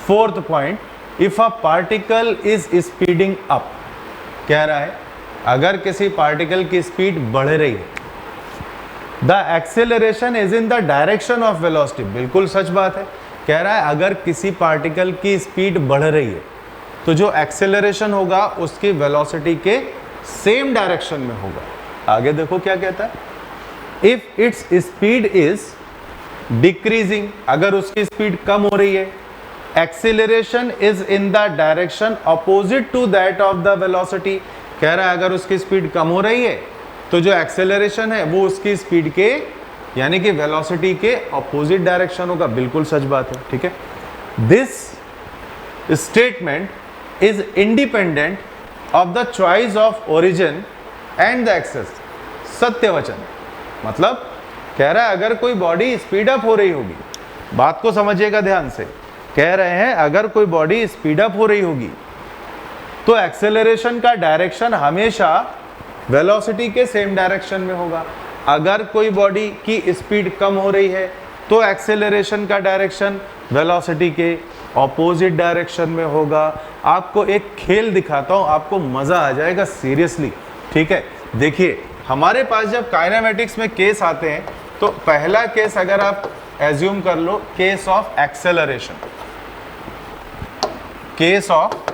Fourth point, if a particle is speeding up, कह रहा है अगर किसी पार्टिकल की स्पीड बढ़ रही है, the acceleration is in the direction of velocity, बिल्कुल सच बात है। कह रहा है अगर किसी पार्टिकल की स्पीड बढ़ रही है तो जो एक्सेलरेशन होगा उसकी वेलोसिटी के सेम डायरेक्शन में होगा। आगे देखो क्या कहता है, if its speed is decreasing, अगर उसकी स्पीड कम हो रही है, acceleration is in the direction opposite to that of the velocity, कह रहा है अगर उसकी स्पीड कम हो रही है तो जो एक्सेलरेशन है वो उसकी स्पीड के यानी कि वेलोसिटी के अपोजिट डायरेक्शन होगा। बिल्कुल सच बात है, ठीक है। This statement is independent of the choice of origin and the axes, सत्य वचन, मतलब कह रहा है अगर कोई बॉडी स्पीड अप हो रही होगी, बात को समझिएगा ध्यान से, कह रहे हैं अगर कोई बॉडी स्पीड अप हो रही होगी तो एक्सेलरेशन का डायरेक्शन हमेशा वेलोसिटी के सेम डायरेक्शन में होगा। अगर कोई बॉडी की स्पीड कम हो रही है तो एक्सेलरेशन का डायरेक्शन वेलोसिटी के ऑपोजिट डायरेक्शन में होगा। आपको एक खेल दिखाता हूं, आपको मजा आ जाएगा सीरियसली, ठीक है। देखिए हमारे पास जब काइनेमेटिक्स में केस आते हैं तो पहला केस अगर आप एज्यूम कर लो, case of acceleration, case of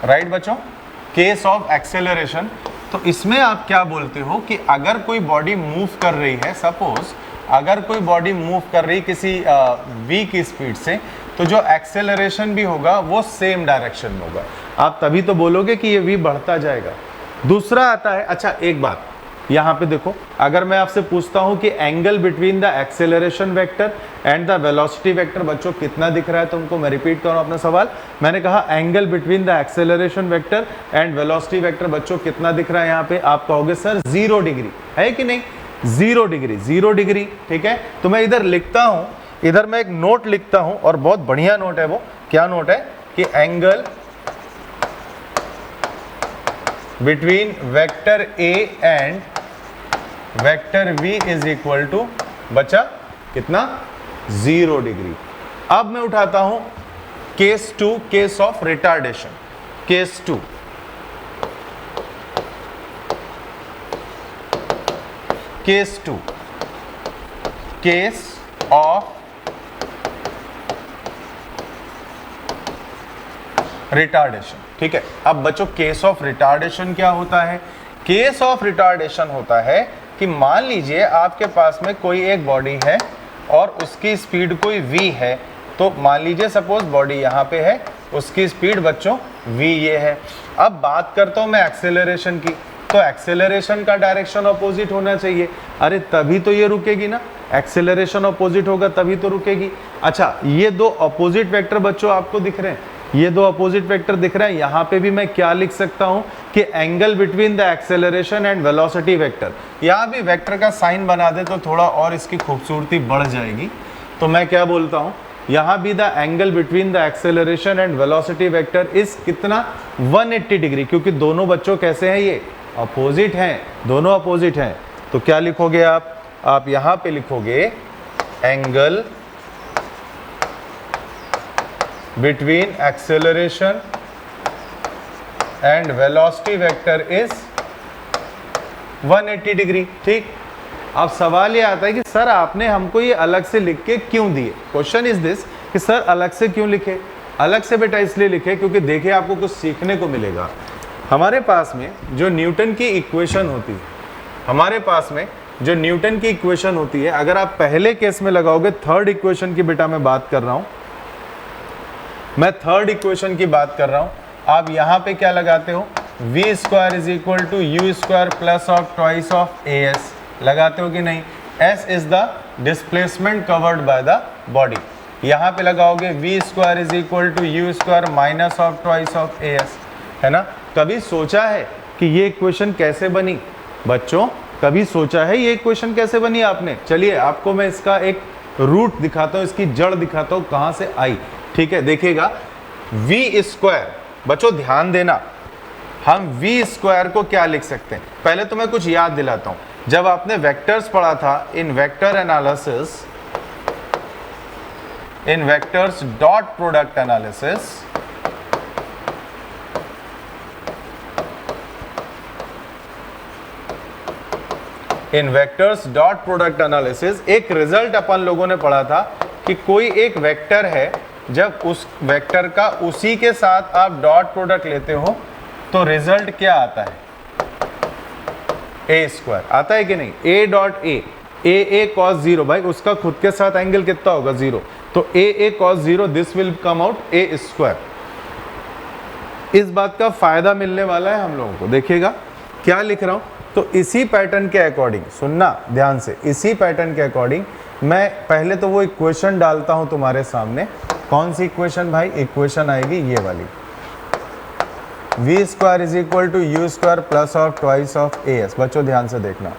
right बच्चों, केस ऑफ एक्सेलरेशन। तो इसमें आप क्या बोलते हो कि अगर कोई बॉडी मूव कर रही है, सपोज अगर कोई बॉडी मूव कर रही किसी v की स्पीड से, तो जो एक्सेलरेशन भी होगा वो सेम डायरेक्शन में होगा। आप तभी तो बोलोगे कि ये v बढ़ता जाएगा। दूसरा आता है, अच्छा एक बात यहाँ पे देखो, अगर मैं आपसे पूछता हूँ कि angle between the acceleration vector and the velocity vector, बच्चों कितना दिख रहा है तुमको? मैं रिपीट करूँ अपना सवाल, मैंने कहा angle between the acceleration vector and velocity vector, बच्चों कितना दिख रहा है यहाँ पे? आप कहोगे सर 0 डिग्री, है कि नहीं? 0 डिग्री, 0 डिग्री, ठीक है। तो मैं इधर लिखता हूँ, इधर मैं एक नोट लिखता हूँ और बहुत बढ़िया नोट है वो। क्या नोट है? कि angle between vector a and vector v is equal to, बचा कितना? 0 डिग्री। अब मैं उठाता हूं case 2, case of retardation. Case 2, case 2, case of retardation, ठीक है। अब बच्चों केस ऑफ रिटार्डेशन क्या होता है? केस ऑफ रिटार्डेशन होता है कि मान लीजिए आपके पास में कोई एक बॉडी है और उसकी स्पीड कोई v है, तो मान लीजिए सपोज बॉडी यहाँ पे है, उसकी स्पीड बच्चों v ये है। अब बात करता हूँ मैं एक्सेलरेशन की, तो एक्सेलरेशन का डायरेक्शन अपोजिट होना चाहिए। अरे तभी तो ये रुकेगी ना, एक्सेलरेशन अपोजिट होगा तभी तो रुकेगी। अच्छा ये दो अपोजिट वेक्टर बच्चों आपको दिख रहे हैं, ये दो अपोजिट वेक्टर दिख रहे हैं। यहाँ पे भी मैं क्या लिख सकता हूँ कि angle between the acceleration and velocity vector, यहाँ भी वेक्टर का साइन बना दे तो थोड़ा और इसकी खूबसूरती बढ़ जाएगी। तो मैं क्या बोलता हूँ, यहाँ भी the angle between the acceleration and velocity vector is कितना? 180 डिग्री, क्योंकि दोनों बच्चों कैसे हैं? ये अपोजिट हैं, दोनों अपोजिट हैं। तो क्या लिखोगे आप यहाँ पे लिखोगे angle between acceleration and velocity vector is 180 degree, ठीक। अब सवाल ये आता है कि सर आपने हमको ये अलग से लिख के क्यों दिए? क्वेश्चन इज दिस कि सर अलग से क्यों लिखे? अलग से बेटा इसलिए लिखे क्योंकि देखिए आपको कुछ सीखने को मिलेगा। हमारे पास में जो न्यूटन की इक्वेशन होती है, हमारे पास में जो न्यूटन की इक्वेशन होती है, अगर आप पहले केस में लगाओगे, थर्ड इक्वेशन की बेटा मैं बात कर रहा हूं, मैं थर्ड इक्वेशन की बात कर रहा हूं। आप यहां पे क्या लगाते हो? v square is equal to u square plus of twice of a s, लगाते हो कि नहीं? s is the displacement covered by the body. यहां पे लगाओगे v square is equal to u square minus of twice of a s, है ना। कभी सोचा है कि ये इक्वेशन कैसे बनी? बच्चों कभी सोचा है ये इक्वेशन कैसे बनी आपने? चलिए आपको मैं इसका एक रूट दिखाता हूं, इसकी जड़ दिखाता हूं कहां से आई, ठीक है। देखिएगा v स्क्वायर, बच्चों ध्यान देना, हम v स्क्वायर को क्या लिख सकते हैं? पहले तो मैं कुछ याद दिलाता हूं। जब आपने वेक्टर्स पढ़ा था इन वेक्टर एनालिसिस, इन वेक्टर्स डॉट प्रोडक्ट एनालिसिस, इन वेक्टर्स डॉट प्रोडक्ट एनालिसिस एक रिजल्ट अपन लोगों ने पढ़ा था कि कोई एक वेक्टर है, जब उस वेक्टर का उसी के साथ आप डॉट प्रोडक्ट लेते हो तो रिजल्ट क्या आता है, ए स्क्वायर आता है कि नहीं। ए डॉट ए कॉस जीरो, भाई उसका खुद के साथ एंगल कितना होगा, जीरो, तो A cos zero, this will come out A square. इस बात का फायदा मिलने वाला है हम लोगों को, देखिएगा क्या लिख रहा हूं। तो इसी पैटर्न के अकॉर्डिंग, सुनना ध्यान से, इसी पैटर्न के अकॉर्डिंग मैं पहले तो वो इक्वेशन डालता हूं तुम्हारे सामने। कौन सी इक्वेशन भाई, इक्वेशन आएगी ये वाली, v square is equal to u square plus of twice of a s. बच्चों ध्यान से देखना,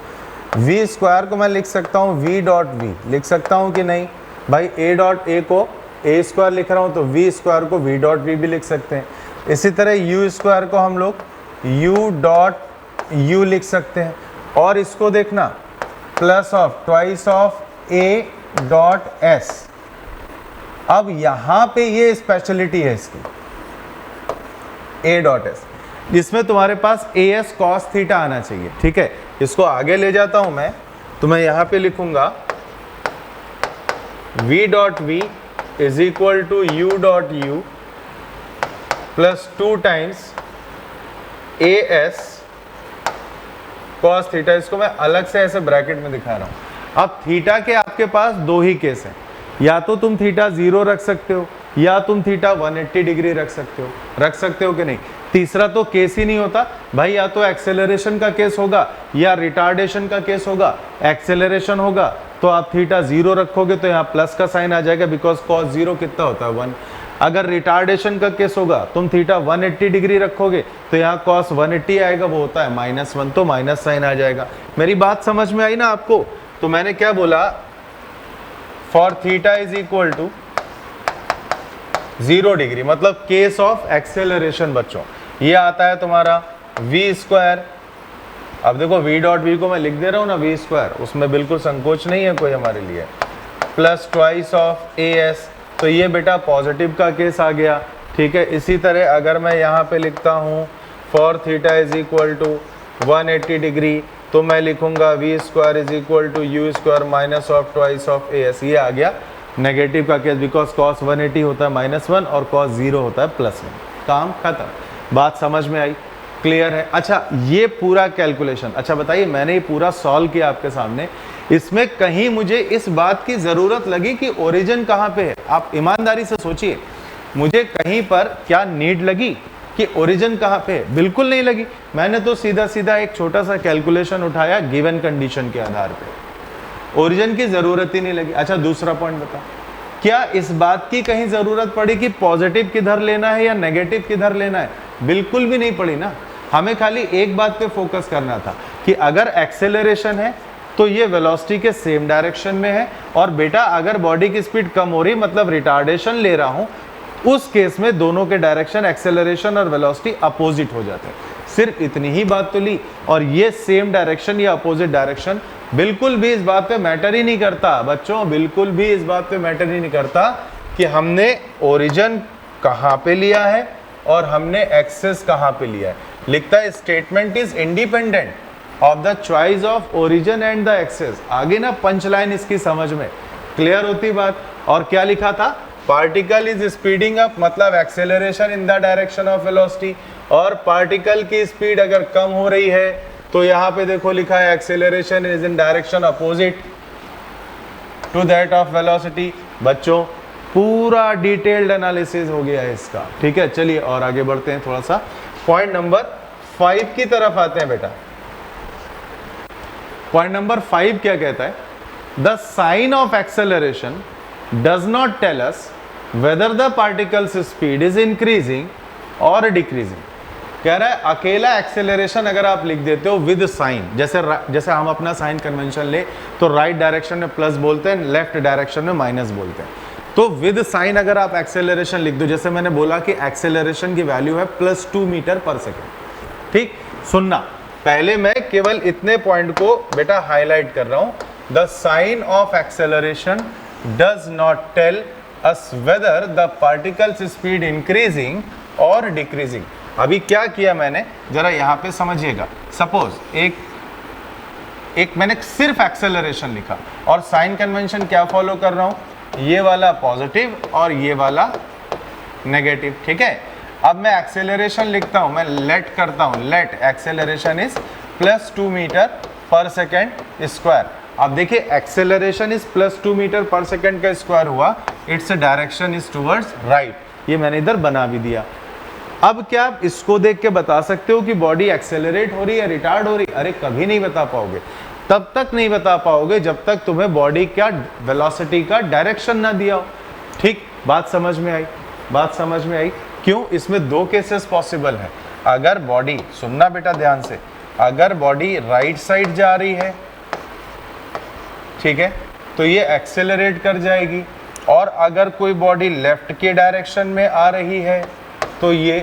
वी स्क्वायर को मैं लिख सकता हूँ वी डॉट वी, लिख सकता हूँ कि नहीं भाई। ए डॉट ए को ए स्क्वायर लिख रहा हूँ तो वी स्क्वायर को वी डॉट वी भी लिख सकते हैं। इसी तरह यू स्क्वायर को हम लोग यू डॉट यू लिख सकते हैं, और इसको देखना plus of twice of A dot S. अब यहां पे ये स्पेशलिटी है इसकी, ए डॉट एस, जिसमें तुम्हारे पास ए एस कॉस थीटा आना चाहिए, ठीक है। इसको आगे ले जाता हूं मैं, तो मैं यहां पे लिखूंगा v dot v is equal to u dot u plus 2 times a s cos theta. इसको मैं अलग से ऐसे ब्रैकेट में दिखा रहा हूं। अब थीटा के आपके पास दो ही केस हैं, या तो तुम थीटा 0 रख सकते हो, या तुम थीटा 180 डिग्री रख सकते हो कि नहीं। तीसरा तो केस ही नहीं होता भाई, या तो एक्सेलरेशन का केस होगा या रिटार्डेशन का केस होगा। एक्सेलरेशन होगा तो आप थीटा 0 रखोगे तो यहाँ प्लस का साइन आ जाएगा, बिकॉज कॉस 0 कितना होता है 1। अगर रिटार्डेशन का केस होगा, तुम थीटा 180 डिग्री रखोगे तो यहाँ कॉस 180 आएगा, वो होता है -1, तो माइनस साइन आ जाएगा। मेरी बात समझ में आई ना आपको। तो मैंने क्या बोला, for theta is equal to 0 degree, मतलब केस ऑफ एक्सेलरेशन बच्चों, ये आता है तुम्हारा वी स्क्वायर। अब देखो वी डॉट वी को मैं लिख दे रहा हूँ ना वी स्क्वायर, उसमें बिल्कुल संकोच नहीं है कोई हमारे लिए, plus twice of a S. तो ये बेटा पॉजिटिव का केस आ गया, ठीक है। इसी तरह अगर मैं यहाँ पे लिखता हूँ for theta is equal to 180 degree, तो मैं लिखूंगा v square is equal to u square minus of twice of a s. ये आ गया नेगेटिव का केस, बिकॉज कॉस 180 होता है -1 और कॉस 0 होता है +1। काम खत्म, बात समझ में आई, क्लियर है। अच्छा ये पूरा कैलकुलेशन, अच्छा बताइए मैंने ये पूरा सॉल्व किया आपके सामने, इसमें कहीं मुझे इस बात की जरूरत लगी कि ओरिजिन कहाँ पे है? आप ईमानदारी से सोचिए, मुझे कहीं पर क्या नीड लगी कि ओरिजिन कहाँ पे है? बिल्कुल नहीं लगी। मैंने तो सीधा सीधा एक छोटा सा कैलकुलेशन उठाया गिवन कंडीशन के आधार पे, ओरिजिन की जरूरत ही नहीं लगी। अच्छा दूसरा पॉइंट बता, क्या इस बात की कहीं जरूरत पड़ी कि पॉजिटिव किधर लेना है या नेगेटिव किधर लेना है? बिल्कुल भी नहीं पड़ी ना। हमें खाली एक बात पे फोकस करना था कि अगर एक्सेलरेशन है तो ये वेलोसिटी के सेम डायरेक्शन में है, और बेटा अगर बॉडी की स्पीड कम हो रही मतलब रिटार्डेशन ले रहा हूं, उस केस में दोनों के डायरेक्शन एक्सेलरेशन और वेलोसिटी अपोजिट हो जाते हैं। सिर्फ इतनी ही बात तो ली, और ये सेम डायरेक्शन या अपोजिट डायरेक्शन बिल्कुल भी इस बात पे मैटर ही नहीं करता बच्चों, बिल्कुल भी इस बात पे मैटर ही नहीं करता कि हमने ओरिजिन कहाँ पे लिया है और हमने एक्सेस कहाँ पे लिया है। लिखता है statement is independent of the choice of origin and the axes. आगे ना पंच लाइन इसकी समझ में क्लियर होती बात। और क्या लिखा था, पार्टिकल इज स्पीडिंग अप, मतलब acceleration in the direction of velocity, और पार्टिकल की स्पीड अगर कम हो रही है तो यहाँ पे देखो लिखा है acceleration is in direction opposite to that of velocity. बच्चों पूरा डिटेल्ड एनालिसिस हो गया है इसका, ठीक है। चलिए और आगे बढ़ते हैं, थोड़ा सा पॉइंट नंबर 5 की तरफ आते हैं बेटा। पॉइंट नंबर 5 क्या कहता है, the sign of acceleration does not tell us whether the particle's speed is increasing और डिक्रीजिंग। कह रहा है अकेला एक्सेलरेशन अगर आप लिख देते हो विद साइन, जैसे हम अपना साइन कन्वेंशन ले तो राइट डायरेक्शन में प्लस बोलते हैं, लेफ्ट डायरेक्शन में माइनस बोलते हैं, तो विद साइन अगर आप एक्सेलरेशन लिख दो, जैसे मैंने बोला कि एक्सेलरेशन की वैल्यू है +2 मीटर पर सेकेंड, ठीक। सुनना पहले मैं केवल इतने पॉइंट को बेटा हाईलाइट कर रहा हूं। The sign of acceleration does not tell us whether the particle's speed increasing और डिक्रीजिंग। अभी क्या किया मैंने, जरा यहां पे समझिएगा। सपोज एक मैंने सिर्फ एक्सेलरेशन लिखा और साइन कन्वेंशन क्या फॉलो कर रहा हूं, ये वाला पॉजिटिव और ये वाला नेगेटिव, ठीक है। अब मैं एक्सेलरेशन लिखता हूं, मैं लेट करता हूं, late acceleration is +2 metre per second square. अब देखिए acceleration is +2 metre per second का स्क्वायर हुआ, its direction is towards right, ये मैंने इधर बना भी दिया। अब क्या आप इसको देख के बता सकते हो कि बॉडी एक्सेलरेट हो रही है, रिटार्ड हो रही है? अरे कभी नहीं बता पाओगे, तब तक नहीं बता पाओगे जब तक तुम्हें बॉडी का वेलोसिटी का डायरेक्शन ना दिया हो। ठीक, बात समझ में आई? बात समझ में आई? क्यों? इसमें दो केसेस पॉसिबल है। अगर बॉडी, सुनना बेटा ध्यान से, अगर बॉडी राइट साइड जा रही है, ठीक है, तो ये एक्सेलरेट कर जाएगी, और अगर कोई बॉडी लेफ्ट के डायरेक्शन में आ रही है तो ये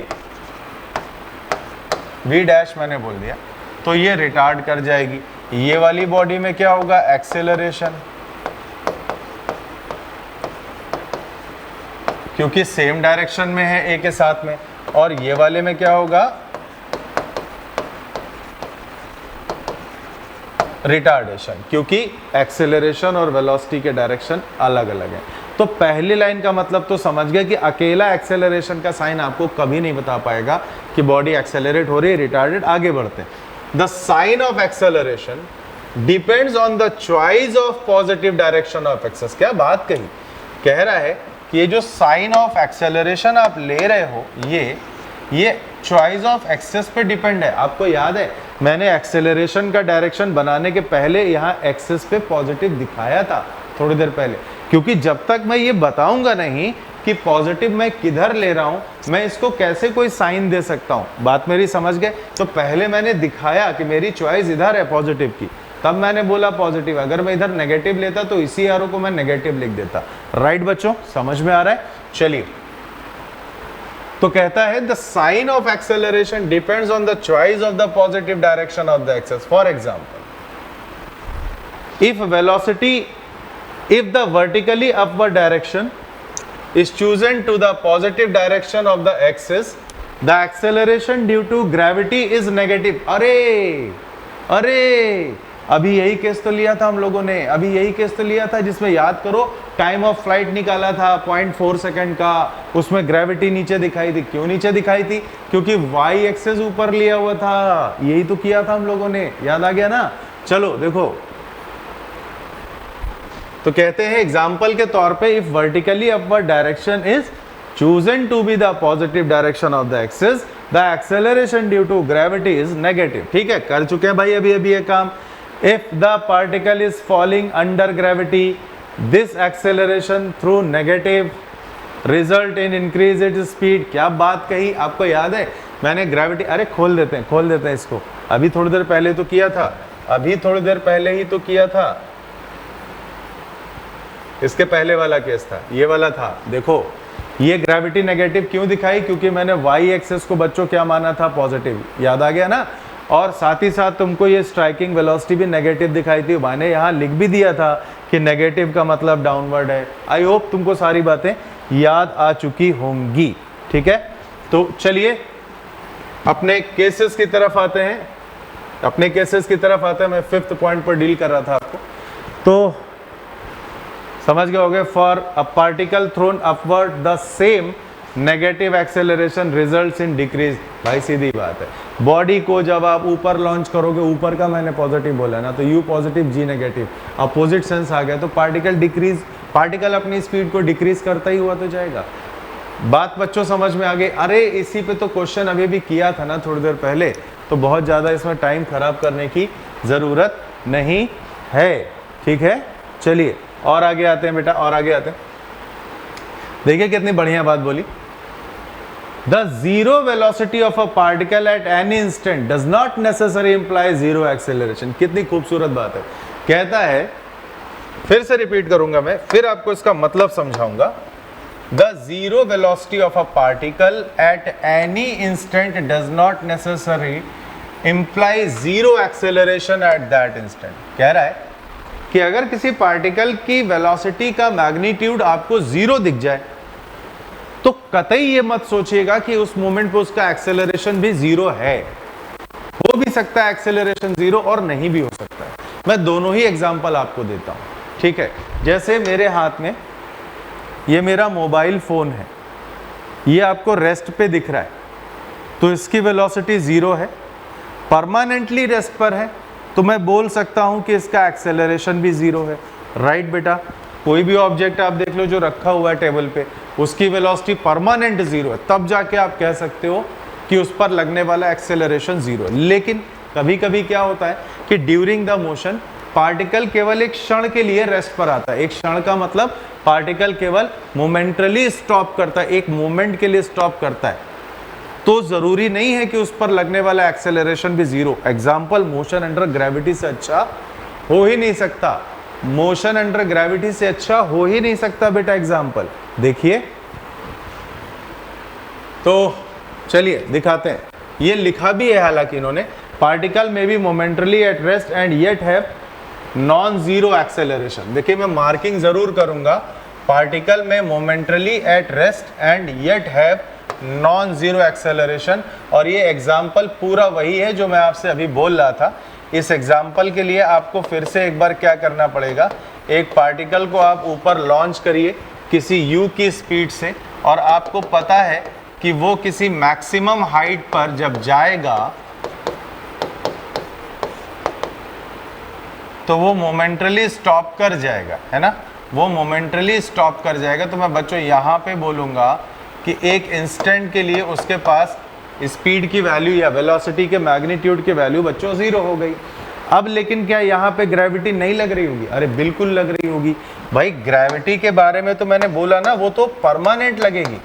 V डैश मैंने बोल दिया, तो ये रिटार्ड कर जाएगी। ये वाली बॉडी में क्या होगा, एक्सेलरेशन, क्योंकि सेम डायरेक्शन में है ए के साथ में, और ये वाले में क्या होगा, रिटार्डेशन, क्योंकि एक्सेलरेशन और वेलोसिटी के डायरेक्शन अलग अलग है। तो पहली लाइन का मतलब तो समझ गए कि अकेला एक्सेलरेशन का साइन आपको कभी नहीं बता पाएगा कि बॉडी एक्सेलरेट हो रही है, रिटार्डेड, आगे बढ़ते हैं। The sign of acceleration depends on the choice of positive direction of axes. क्या बात कही, कह रहा है कि ये जो साइन ऑफ एक्सेलरेशन आप ले रहे हो, ये चॉइस ऑफ एक्सेस पे डिपेंड है। आपको याद है मैंने एक्सेलरेशन का डायरेक्शन बनाने के पहले यहाँ एक्सेस पे पॉजिटिव दिखाया था थोड़ी देर पहले, क्योंकि जब तक मैं ये बताऊंगा नहीं कि पॉजिटिव मैं किधर ले रहा हूं, मैं इसको कैसे कोई साइन दे सकता हूं। बात मेरी समझ गए? तो पहले मैंने दिखाया कि मेरी चॉइस इधर है पॉजिटिव की, तब मैंने बोला पॉजिटिव। अगर मैं इधर नेगेटिव लेता तो इसी एरो को मैं नेगेटिव लिख देता। राइट बच्चों, समझ में आ रहा है? चलिए, तो कहता है the sign of acceleration depends on the choice of the positive direction of the axes. For example, if the vertically upward direction is chosen to the positive direction of the axis, the acceleration due to gravity is negative। अरे अभी यही case तो लिया था हम लोगों ने, अभी यही केस तो लिया था जिसमें याद करो टाइम ऑफ फ्लाइट निकाला था 0.4 सेकंड का, उसमें ग्रेविटी नीचे दिखाई थी। क्यों नीचे दिखाई थी? क्योंकि वाई एक्सेस ऊपर लिया हुआ था। यही तो किया था हम लोगों ने, याद आ गया ना? चलो देखो, तो कहते हैं एग्जाम्पल के तौर पे, if vertically upward direction is chosen to be the positive direction of the axis, the acceleration due to gravity is negative. ठीक है, कर चुके हैं भाई अभी ये काम। If the particle is falling under gravity, this acceleration through negative result in increase its speed. क्या बात कही, आपको याद है? मैंने ग्रेविटी, अरे खोल देते हैं इसको, अभी थोड़ी देर पहले तो किया था, अभी थोड़ी देर पहले ही तो किया था। इसके पहले वाला केस था, ये वाला था। देखो ये ग्रेविटी नेगेटिव क्यों दिखाई? क्योंकि मैंने वाई एक्सेस को बच्चों क्या माना था, पॉजिटिव। याद आ गया ना? और साथ ही साथ तुमको ये स्ट्राइकिंग वेलोसिटी भी नेगेटिव दिखाई थी। मैंने यहाँ लिख भी दिया था कि नेगेटिव का मतलब डाउनवर्ड है। आई होप तुमको सारी बातें याद आ चुकी होंगी। ठीक है, तो चलिए अपने केसेस की तरफ आते हैं। मैं 5th पॉइंट पर डील कर रहा था आपको, तो समझ गए होगे। For a particle throne upward the same negative acceleration results in decrease. भाई सीधी बात है, बॉडी को जब आप ऊपर लॉन्च करोगे, ऊपर का मैंने पॉजिटिव बोला ना, तो U positive G negative, opposite sense आ गया, तो पार्टिकल अपनी स्पीड को डिक्रीज करता ही हुआ तो जाएगा। बात बच्चों समझ में आ गई? अरे इसी पे तो क्वेश्चन अभी भी किया था ना थोड़ी देर पहले, तो बहुत ज़्यादा इसमें टाइम खराब करने की ज़रूरत नहीं है। ठीक है, चलिए और आगे आते हैं बेटा, और आगे आते हैं। देखिए कितनी बढ़िया बात बोली। The zero velocity of a particle at any instant does not necessary imply zero acceleration. कितनी खूबसूरत बात है। कहता है, फिर से रिपीट करूंगा मैं, फिर आपको इसका मतलब समझाऊंगा। The zero velocity of a particle at any instant does not necessary imply zero acceleration at that instant. कह रहा है कि अगर किसी पार्टिकल की वेलोसिटी का मैग्नीट्यूड आपको जीरो दिख जाए तो कतई ये मत सोचिएगा कि उस मोमेंट पे उसका एक्सेलरेशन भी जीरो है। हो भी सकता है एक्सेलरेशन जीरो और नहीं भी हो सकता है। मैं दोनों ही एग्जांपल आपको देता हूं, ठीक है। जैसे मेरे हाथ में ये मेरा मोबाइल फोन है, ये आपको रेस्ट पे दिख रहा है, तो इसकी वेलोसिटी जीरो है, परमानेंटली रेस्ट पर है, तो मैं बोल सकता हूं कि इसका एक्सेलरेशन भी जीरो है। राइट बेटा, कोई भी ऑब्जेक्ट आप देख लो जो रखा हुआ है टेबल पे, उसकी वेलोसिटी परमानेंट जीरो है, तब जाके आप कह सकते हो कि उस पर लगने वाला एक्सेलरेशन जीरो है। लेकिन कभी कभी क्या होता है कि ड्यूरिंग द मोशन पार्टिकल केवल एक क्षण के लिए रेस्ट पर आता है। एक क्षण का मतलब पार्टिकल केवल मोमेंटली स्टॉप करता है, एक मोमेंट के लिए स्टॉप करता है, तो जरूरी नहीं है कि उस पर लगने वाला एक्सेलरेशन भी zero. Example, motion under gravity से अच्छा हो ही नहीं सकता। मोशन अंडर ग्रेविटी से अच्छा हो ही नहीं सकता बेटा। एग्जाम्पल देखिए, तो चलिए दिखाते हैं। ये लिखा भी है हालांकि इन्होंने, particle may be momentarily at rest and yet have non zero acceleration. देखिए मैं मार्किंग जरूर करूंगा, पार्टिकल में momentarily at rest and yet have non zero acceleration. और ये एग्जाम्पल पूरा वही है जो मैं आपसे अभी बोल रहा था। इस एग्जाम्पल के लिए आपको फिर से एक बार क्या करना पड़ेगा, एक पार्टिकल को आप ऊपर लॉन्च करिए किसी u की स्पीड से, और आपको पता है कि वो किसी मैक्सिमम हाइट पर जब जाएगा तो वो मोमेंटली स्टॉप कर जाएगा, है ना, वो मोमेंटली स्टॉप कर जाएगा। तो मैं बच्चों यहाँ पे बोलूँगा कि एक इंस्टेंट के लिए उसके पास स्पीड की वैल्यू या वेलोसिटी के मैग्नीट्यूड की वैल्यू बच्चों जीरो हो गई। अब लेकिन क्या यहाँ पे ग्रेविटी नहीं लग रही होगी? अरे बिल्कुल लग रही होगी भाई। ग्रेविटी के बारे में तो मैंने बोला ना, वो तो परमानेंट लगेगी,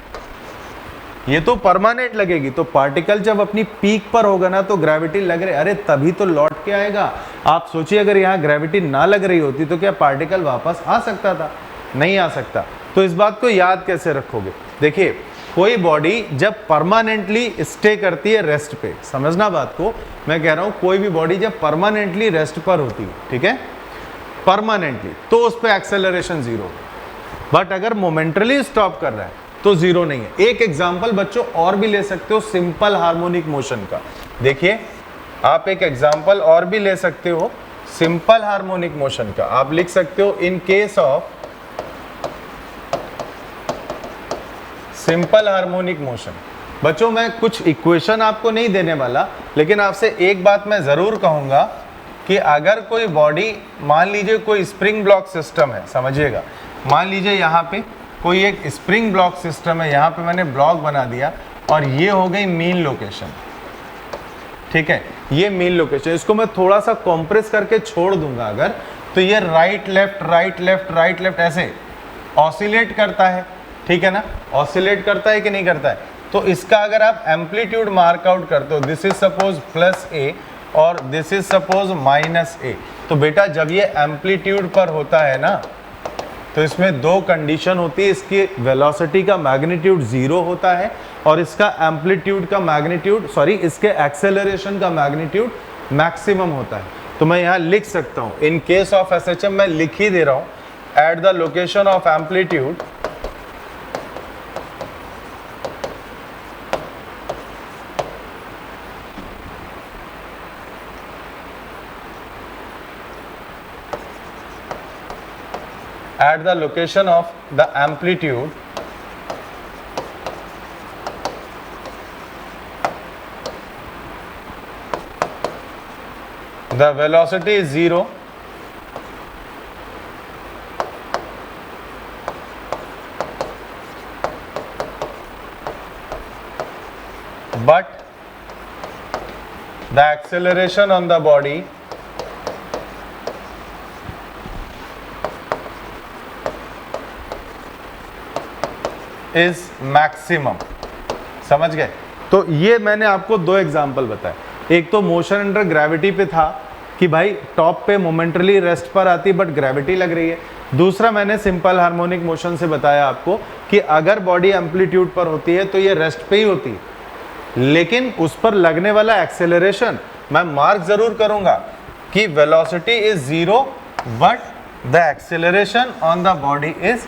ये तो परमानेंट लगेगी। तो पार्टिकल जब अपनी पीक पर होगा ना तो ग्रेविटी लग रही, अरे तभी तो लौट के आएगा। आप सोचिए अगर यहाँ ग्रेविटी ना लग रही होती तो क्या पार्टिकल वापस आ सकता था? नहीं आ सकता। तो इस बात को याद कैसे रखोगे? देखिए, कोई बॉडी जब परमानेंटली स्टे करती है रेस्ट पे, समझना बात को, मैं कह रहा हूं कोई भी बॉडी जब परमानेंटली रेस्ट पर होती है, ठीक है, परमानेंटली, तो उस पर एक्सेलरेशन जीरो। बट अगर मोमेंटली स्टॉप कर रहा है तो जीरो नहीं है। एक एग्जांपल बच्चों और भी ले सकते हो सिंपल हार्मोनिक मोशन का। देखिए, आप एक एग्जांपल और भी ले सकते हो सिंपल हार्मोनिक मोशन का। आप लिख सकते हो in case of simple harmonic motion. बच्चों मैं कुछ इक्वेशन आपको नहीं देने वाला, लेकिन आपसे एक बात मैं जरूर कहूंगा कि अगर कोई बॉडी, मान लीजिए कोई स्प्रिंग ब्लॉक सिस्टम है, समझिएगा, मान लीजिए यहाँ पे कोई एक स्प्रिंग ब्लॉक सिस्टम है, यहाँ पे मैंने ब्लॉक बना दिया और ये हो गई मीन लोकेशन, ठीक है, ये मीन लोकेशन। इसको मैं थोड़ा सा कॉम्प्रेस करके छोड़ दूंगा अगर, तो ये right left right left right left ऐसे ऑसिलेट करता है, ठीक है ना, ऑसिलेट करता है कि नहीं करता है। तो इसका अगर आप एम्पलीट्यूड मार्क आउट करते हो, दिस इज सपोज प्लस ए और दिस इज सपोज माइनस ए, तो बेटा जब ये एम्पलीट्यूड पर होता है ना तो इसमें दो कंडीशन होती है, इसकी वेलोसिटी का मैग्नीट्यूड जीरो होता है और इसका एम्पलीट्यूड का मैग्नीट्यूड, सॉरी इसके एक्सेलरेशन का मैग्नीट्यूड मैक्सिमम होता है। तो मैं यहाँ लिख सकता हूँ इन केस ऑफ एसएचएम, मैं लिख ही दे रहा हूँ, at the location of amplitude at the location of the amplitude the velocity is zero but the acceleration on the body is maximum. समझ गए? तो ये मैंने आपको दो एग्जाम्पल बताए। एक तो मोशन अंडर ग्रेविटी पे था कि भाई टॉप पे मोमेंटली रेस्ट पर आती बट ग्रेविटी लग रही है। दूसरा मैंने सिंपल हार्मोनिक मोशन से बताया आपको कि अगर बॉडी एम्पलीट्यूड पर होती है तो ये रेस्ट पे ही होती है, लेकिन उस पर लगने वाला एक्सेलरेशन मैं मार्क जरूर करूंगा कि velocity is 0 but the acceleration on the body is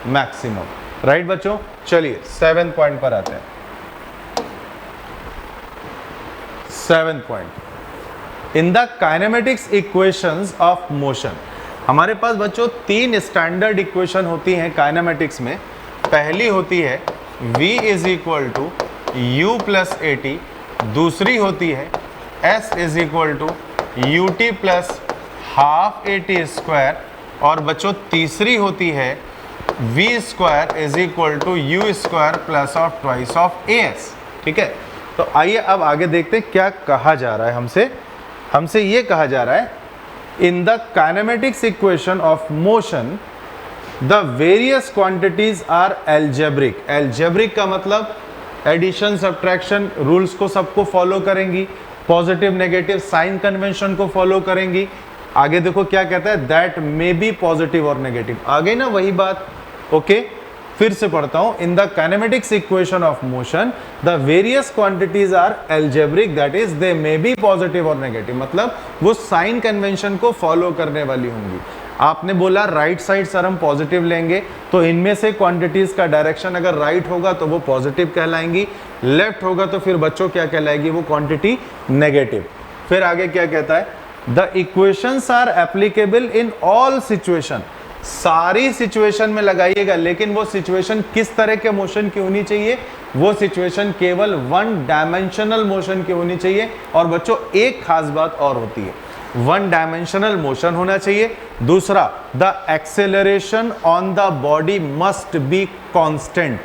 maximum. Right बच्चों, चलिए 7th पॉइंट पर आते हैं। 7th point, in the kinematics equations of motion. हमारे पास बच्चों 3 स्टैंडर्ड इक्वेशन होती हैं काइनेमेटिक्स में। पहली होती है v is equal to u plus a t, दूसरी होती है s is equal to u t plus half a t square, और बच्चों तीसरी होती है v square is equal to u square plus of twice of a s. ठीक है, तो आइए अब आगे देखते हैं क्या कहा जा रहा है हमसे ये कहा जा रहा है, in the kinematics equation of motion the various quantities are algebraic. Algebraic का मतलब एडिशन सब्ट्रैक्शन रूल्स को सबको फॉलो करेंगी, पॉजिटिव नेगेटिव साइन कन्वेंशन को फॉलो करेंगी। आगे देखो क्या कहता है, दैट मे बी पॉजिटिव और नेगेटिव। आगे ना वही बात, ओके फिर से पढ़ता हूं, in the kinematics equation of motion the various quantities are algebraic, that is they may be positive और नेगेटिव, मतलब वो साइन कन्वेंशन को फॉलो करने वाली होंगी। आपने बोला राइट साइड सर हम पॉजिटिव लेंगे, तो इनमें से क्वांटिटीज का डायरेक्शन अगर राइट होगा तो वो पॉजिटिव कहलाएंगी, लेफ्ट होगा तो फिर बच्चों क्या कहलाएगी, वो क्वांटिटी नेगेटिव। फिर आगे क्या कहता है, the equations are applicable in all situation. सारी सिचुएशन में लगाइएगा, लेकिन वो सिचुएशन किस तरह के मोशन की होनी चाहिए, वो सिचुएशन केवल 1 डायमेंशनल मोशन की होनी चाहिए। और बच्चों एक खास बात और होती है, 1 डायमेंशनल मोशन होना चाहिए। दूसरा, the acceleration on the body must be constant,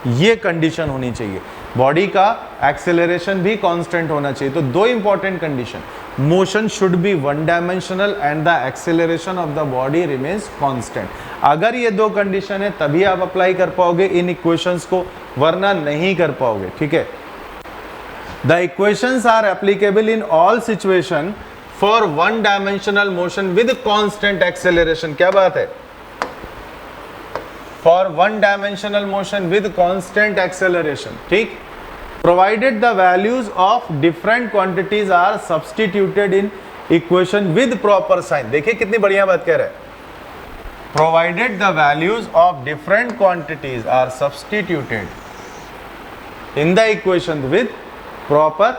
ये कंडीशन होनी चाहिए, बॉडी का एक्सेलरेशन भी कांस्टेंट होना चाहिए। तो 2 important condition, motion should be 1 dimensional and the acceleration of the body remains constant. अगर ये 2 कंडीशन है तभी आप अप्लाई कर पाओगे इन इक्वेशंस को, वरना नहीं कर पाओगे। ठीक है, the equations are applicable in all situation for 1 dimensional motion with constant acceleration. क्या बात है, for 1 dimensional motion with constant acceleration. ठीक, provided the values of different quantities are substituted in equation with proper sign। देखिए कितनी बढ़िया बात कह रहा है, provided the values of different quantities are substituted in the equation with proper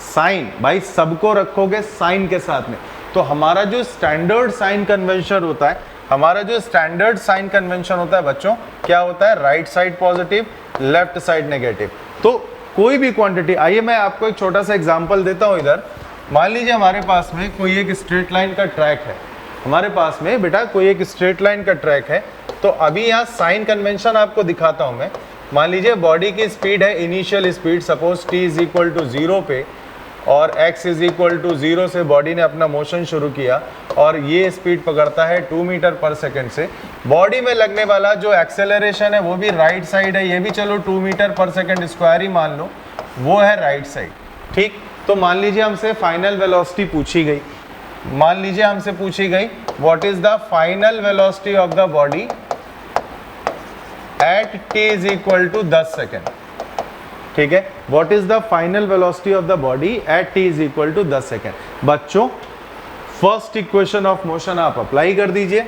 sign। भाई सबको रखोगे साइन के साथ में। तो हमारा जो स्टैंडर्ड साइन कन्वेंशन होता है, बच्चों क्या होता है, right side positive, left side negative. तो कोई भी क्वांटिटी, आइए मैं आपको एक छोटा सा एग्जांपल देता हूं। इधर मान लीजिए हमारे पास में कोई एक स्ट्रेट लाइन का ट्रैक है, हमारे पास में बेटा कोई एक स्ट्रेट लाइन का ट्रैक है। तो अभी यहाँ साइन कन्वेंशन आपको दिखाता हूं मैं। मान लीजिए बॉडी की स्पीड है, initial speed suppose t is equal to 0 पे, और x इज इक्वल टू 0 से बॉडी ने अपना मोशन शुरू किया, और ये स्पीड पकड़ता है 2 मीटर पर सेकेंड से। बॉडी में लगने वाला जो एक्सेलरेशन है वो भी राइट साइड है, ये भी चलो 2 मीटर पर सेकेंड स्क्वायर ही मान लो, वो है राइट साइड। ठीक, तो मान लीजिए हमसे फाइनल वेलोसिटी पूछी गई, what is the final velocity of the body at t is equal to 10 second. ठीक है, what is the final velocity of the body at t is equal to 10 second. बच्चों फर्स्ट इक्वेशन ऑफ मोशन आप apply कर दीजिए,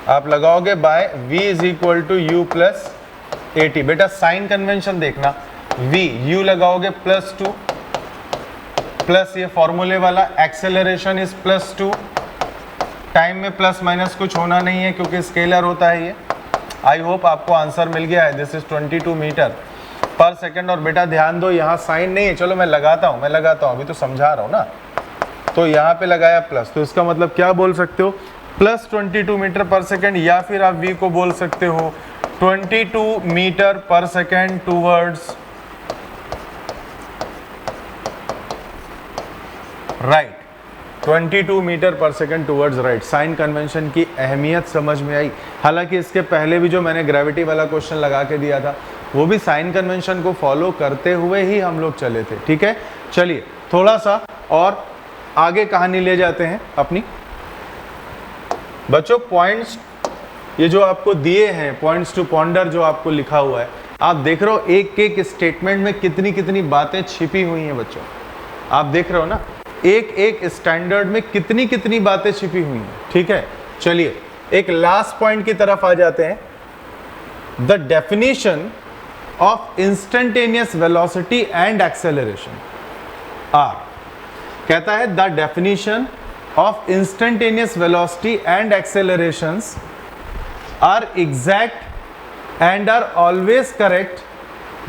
आप लगाओगे by v is equal to u plus a t. बेटा sign convention देखना, v u लगाओगे +2 plus ये फॉर्मूले वाला एक्सेलरेशन इज +2, टाइम में प्लस माइनस कुछ होना नहीं है क्योंकि स्केलर होता है ये। आई होप आपको आंसर मिल गया है, this is 22 metre per second. और बेटा ध्यान दो यहाँ साइन नहीं है, चलो मैं लगाता हूँ अभी तो समझा रहा हूँ ना। तो यहाँ पे लगाया प्लस, तो इसका मतलब क्या बोल सकते हो, +22 मीटर पर सेकेंड, या फिर आप v को बोल सकते हो 22 metre per second towards right, 22 metre per second towards right. Sign convention की अहमियत समझ में आई। हालांकि इसके पहले भी जो मैंने ग्रेविटी वाला क्वेश्चन लगा के दिया था वो भी साइन कन्वेंशन को फॉलो करते हुए ही हम लोग चले थे। ठीक है, चलिए थोड़ा सा और आगे कहानी ले जाते हैं अपनी। बच्चों पॉइंट्स ये जो आपको दिए हैं, पॉइंट्स टू पॉन्डर जो आपको लिखा हुआ है, आप देख रहे हो एक एक स्टेटमेंट में कितनी कितनी बातें छिपी हुई हैं बच्चों। आप देख रहे हो ना, एक एक स्टैंडर्ड में कितनी कितनी बातें छिपी हुई हैं। ठीक है, चलिए एक लास्ट पॉइंट की तरफ आ जाते हैं। The definition of instantaneous velocity and acceleration are, कहता है the definition of instantaneous velocity and accelerations are exact and are always correct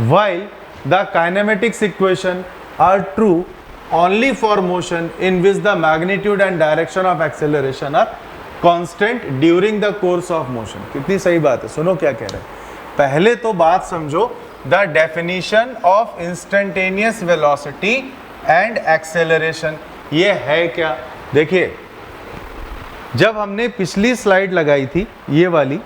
while the kinematics equation are true only for motion in which the magnitude and direction of acceleration are constant during the course of motion। कितनी सही बात है, सुनो क्या कह रहे हैं। पहले तो बात समझो, the definition of instantaneous velocity and acceleration ये है क्या। देखिए, जब हमने पिछली स्लाइड लगाई थी ये वाली,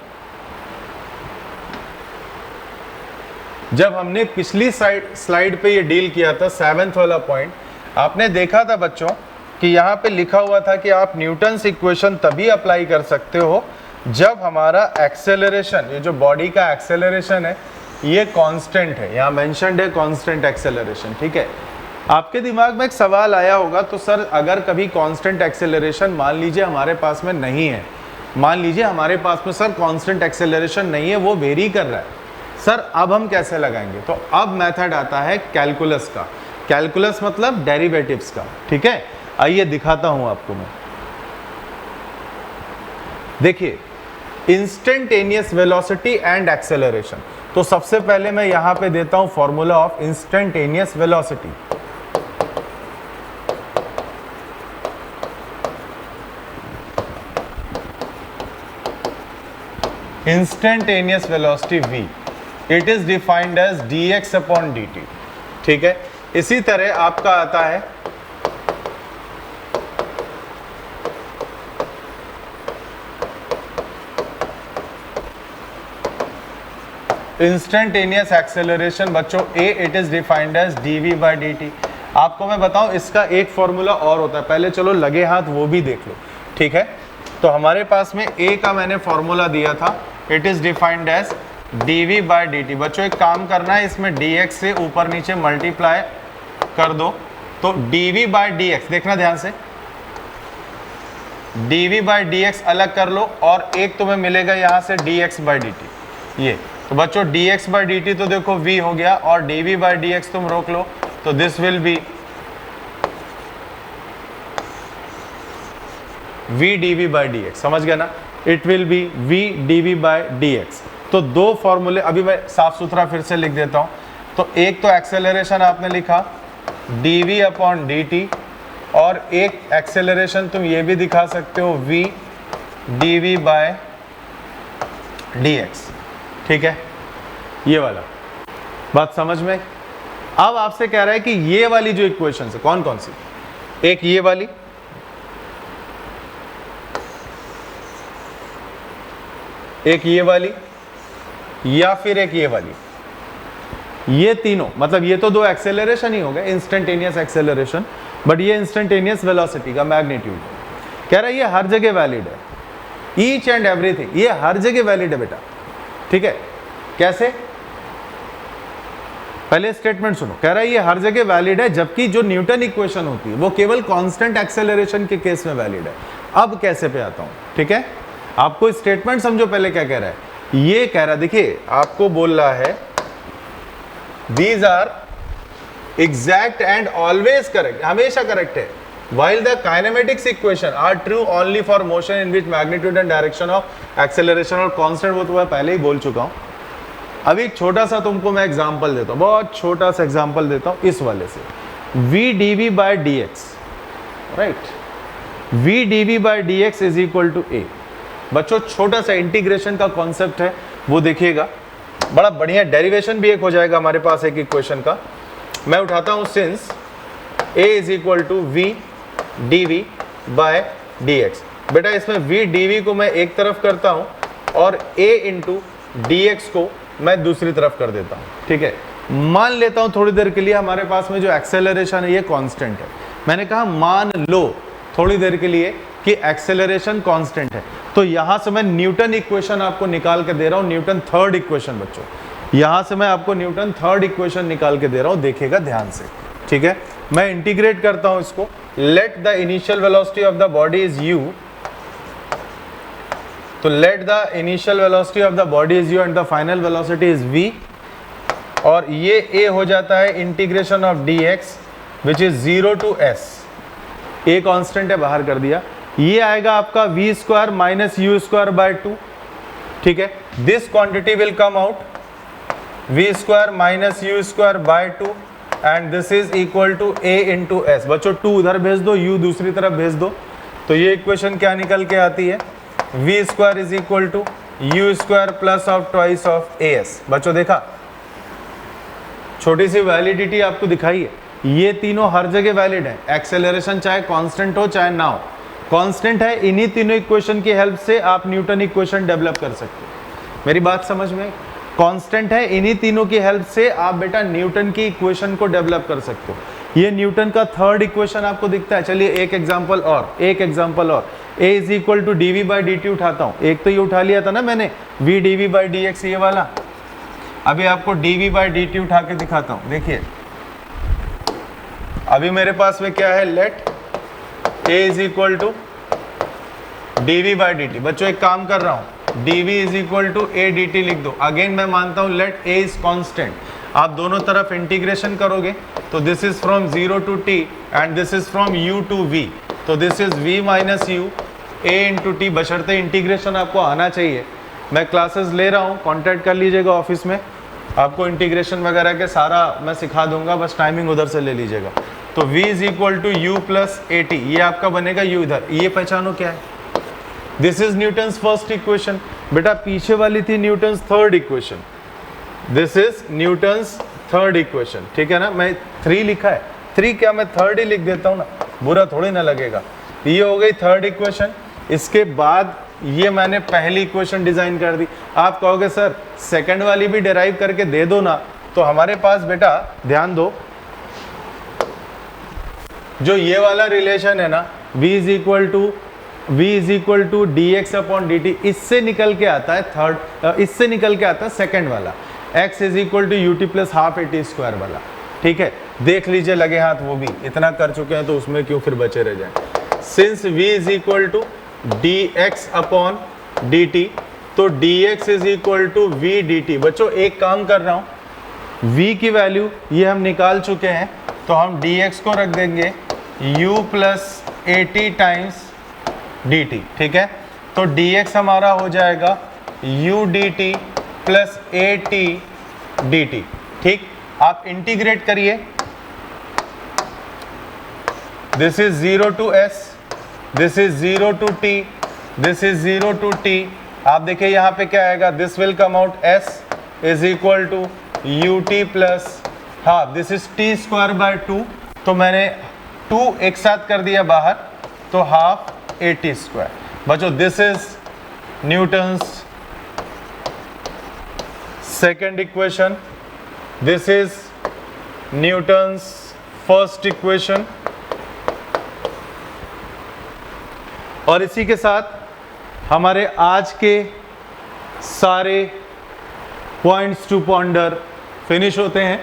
जब हमने पिछली स्लाइड पे ये डील किया था 7th वाला पॉइंट, आपने देखा था बच्चों कि यहाँ पे लिखा हुआ था कि आप न्यूटन्स इक्वेशन तभी अप्लाई कर सकते हो जब हमारा एक्सेलरेशन, ये जो बॉडी का एक्सेलरेशन है ये कांस्टेंट है। यहाँ मेंशन्ड है कांस्टेंट एक्सेलरेशन। ठीक है, आपके दिमाग में एक सवाल आया होगा, तो सर अगर कभी कांस्टेंट एक्सेलरेशन मान लीजिए हमारे पास में नहीं है, मान लीजिए हमारे पास में सर कांस्टेंट एक्सेलरेशन नहीं है, वो वेरी कर रहा है, सर अब हम कैसे लगाएंगे। तो अब मेथड आता है कैलकुलस का। कैलकुलस मतलब डेरिवेटिव्स का। ठीक है, आइए दिखाता हूं आपको मैं। देखिए, इंस्टेंटेनियस वेलोसिटी एंड एक्सेलरेशन, तो सबसे पहले मैं यहां पे देता हूं formula of instantaneous velocity. Instantaneous velocity v, it is defined as dx upon dt। ठीक है, इसी तरह आपका आता है इंस्टेंटेनियस एक्सेलरेशन बच्चों a, it is defined as dv by dt। आपको मैं बताऊं इसका एक फॉर्मूला और होता है, पहले चलो लगे हाथ वो भी देख लो। ठीक है, तो हमारे पास में a का मैंने फॉर्मूला दिया था, it is defined as dv by dt। बच्चों एक काम करना है, इसमें dx से ऊपर नीचे मल्टीप्लाई कर दो, तो dv बाय dx, देखना ध्यान से, dv बाय dx अलग कर लो और एक तुम्हें मिलेगा यहां से dx बाय dt। ये तो बच्चों dx बाय dt तो देखो v हो गया, और dv बाय dx तुम रोक लो, तो this will be v dv by dx। समझ गया ना, it will be v dv by dx। तो दो फॉर्मूले अभी मैं साफ सुथरा फिर से लिख देता हूं। तो एक तो एक्सेलरेशन आपने लिखा dv अपॉन dt, और एक एक्सेलरेशन तुम ये भी दिखा सकते हो v dv बाय dx। ठीक है, ये वाला बात समझ में। अब आपसे कह रहा है कि ये वाली जो इक्वेशन है कौन कौन सी, एक ये वाली, एक ये वाली, या फिर एक ये वाली, ये तीनों, मतलब ये तो दो एक्सेलरेशन ही हो गए, इंस्टेंटेनियस एक्सेलरेशन, बट ये इंस्टेंटेनियस वेलोसिटी का मैग्नीट्यूड कह रहा है ये हर जगह वैलिड है, ईच एंड एवरीथिंग, ये हर जगह वैलिड है बेटा। ठीक है, कैसे, पहले स्टेटमेंट सुनो, कह रहा है ये हर जगह वैलिड है, जबकि जो न्यूटन इक्वेशन होती है वो केवल कांस्टेंट एक्सेलरेशन के केस में वैलिड है। अब कैसे पे आता हूं। ठीक है, आपको स्टेटमेंट समझो पहले क्या कह रहा है। ये कह रहा, देखिए आपको बोल रहा है these are exact and always correct, हमेशा करेक्ट है, while the kinematics equation are true only for motion in which magnitude and direction of acceleration और constant, वो तो मैं पहले ही बोल चुका हूं। अभी एक छोटा सा तुमको मैं एग्जांपल देता हूं, बहुत छोटा सा एग्जांपल देता हूं इस वाले से, v dv by dx, right, v dv by dx is equal to a। बच्चों छोटा सा इंटीग्रेशन का कॉन्सेप्ट है, वो देखिएगा, बड़ा बढ़िया डेरिवेशन भी एक हो जाएगा हमारे पास एक इक्वेशन का। मैं उठाता हूं since a is equal to v dv by dx। बेटा इसमें v dv को मैं एक तरफ करता हूं और a इंटू dx को मैं दूसरी तरफ कर देता हूं। ठीक है, मान लेता हूं थोड़ी देर के लिए हमारे पास में जो एक्सेलरेशन है ये कांस्टेंट है। मैंने कहा मान लो थोड़ी देर के लिए कि एक्सेलरेशन कांस्टेंट है, तो यहां से मैं न्यूटन इक्वेशन आपको निकाल के दे रहा हूं, न्यूटन थर्ड इक्वेशन। बच्चों यहां से मैं आपको न्यूटन थर्ड इक्वेशन निकाल के दे रहा हूं, देखिएगा ध्यान से। ठीक है, मैं इंटीग्रेट करता हूं इसको, let the initial velocity of the body is u, तो let the initial velocity of the body is u and the final velocity is v, और ये a हो जाता है integration of dx which is 0 to s, a constant है बाहर कर दिया, ये आएगा आपका v square minus u square by 2, ठीक है। This quantity will come out v square minus u square by 2 and this is equal to a into s. बच्चों 2 उधर भेज दो, u दूसरी तरफ भेज दो, तो ये इक्वेशन क्या निकल के आती है, v square is equal to u square plus of twice of as। बच्चों देखा, छोटी सी वैलिडिटी आपको दिखाई है, ये तीनों हर जगह वैलिड है, एक्सेलरेशन चाहे कांस्टेंट हो चाहे ना हो, कांस्टेंट है, इन्हीं तीनों इक्वेशन की हेल्प से आप न्यूटन इक्वेशन डेवलप कर सकते हो। मेरी बात समझ में, कांस्टेंट है, इन्हीं तीनों की हेल्प से आप बेटा न्यूटन की इक्वेशन को डेवलप कर सकते हो। ये न्यूटन का थर्ड इक्वेशन आपको दिखता है। चलिए एक एग्जांपल और, a is equal to d v by d t उठाता हूँ। एक तो ये उठा लिया था ना मैंने, v d v by d x, ये वाला। अभी आपको d v by d t उठा के दिखाता हूँ। देखिए अभी मेरे पास में क्या है, let a is equal to d v by d T. बच्चों एक काम कर रहा हूँ, d v is equal to a d t लिख दो। अगेन मैं मानता हूँ लेट a इज कॉन्स्टेंट, आप दोनों तरफ इंटीग्रेशन करोगे तो this is from 0 to t and this is from u to v, तो this is v minus u a into t, बशर्ते इंटीग्रेशन आपको आना चाहिए। मैं क्लासेस ले रहा हूँ, कॉन्टैक्ट कर लीजिएगा ऑफिस में, आपको इंटीग्रेशन वगैरह के सारा मैं सिखा दूंगा, बस टाइमिंग उधर से ले लीजिएगा। तो v is equal to u plus a t, ये आपका बनेगा u इधर, ये पहचानो क्या है, this is Newton's first equation. बेटा पीछे वाली थी Newton's third equation, this is Newton's third equation, ठीक है ना। मैं 3 लिखा है, 3 क्या मैं थर्ड ही लिख देता हूँ ना, बुरा थोड़ी ना लगेगा। ये हो गई थर्ड इक्वेशन, इसके बाद ये मैंने पहली इक्वेशन डिजाइन कर दी। आप कहोगे सर सेकंड वाली भी डिराइव करके दे दो ना, तो हमारे पास बेटा ध्यान दो, जो ये वाला रिलेशन है ना, v is equal to D x upon D t, इससे निकल के आता है थर्ड, इससे निकल के आता है सेकंड वाला, x is equal to u t plus half a t square वाला, ठीक है। देख लीजिए लगे हाथ, वो भी इतना कर चुके हैं तो उसमें क्यों फिर बचे रह जाए। Since v is equal to D x upon D T, तो D X is equal to V D T. बच्चों एक काम कर रहा हूं, v की वैल्यू ये हम निकाल चुके हैं, तो हम dx को रख देंगे u plus a t times d t, ठीक है। तो dx हमारा हो जाएगा u d t plus a t d t, ठीक। आप इंटीग्रेट करिए, this is 0 to s, this is 0 to t, this is 0 to t। आप देखिए यहाँ पे क्या आएगा, this will come out s is equal to u t plus half, this is t square by 2, तो मैंने 2 एक साथ कर दिया बाहर, तो हाफ ए टी स्क्वायर। बच्चों this is Newton's second equation, this is Newton's first equation. और इसी के साथ हमारे आज के सारे पॉइंट्स टू पॉन्डर फिनिश होते हैं।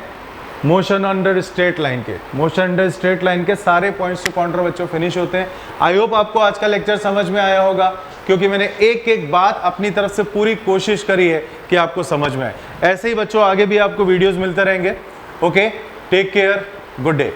मोशन अंडर स्ट्रेट लाइन के, मोशन अंडर स्ट्रेट लाइन के सारे पॉइंट्स टू पॉन्डर बच्चों फिनिश होते हैं। आई होप आपको आज का लेक्चर समझ में आया होगा, क्योंकि मैंने एक एक बात अपनी तरफ से पूरी कोशिश करी है कि आपको समझ में आए। ऐसे ही बच्चों आगे भी आपको वीडियोस मिलते रहेंगे। Okay, take care, good day.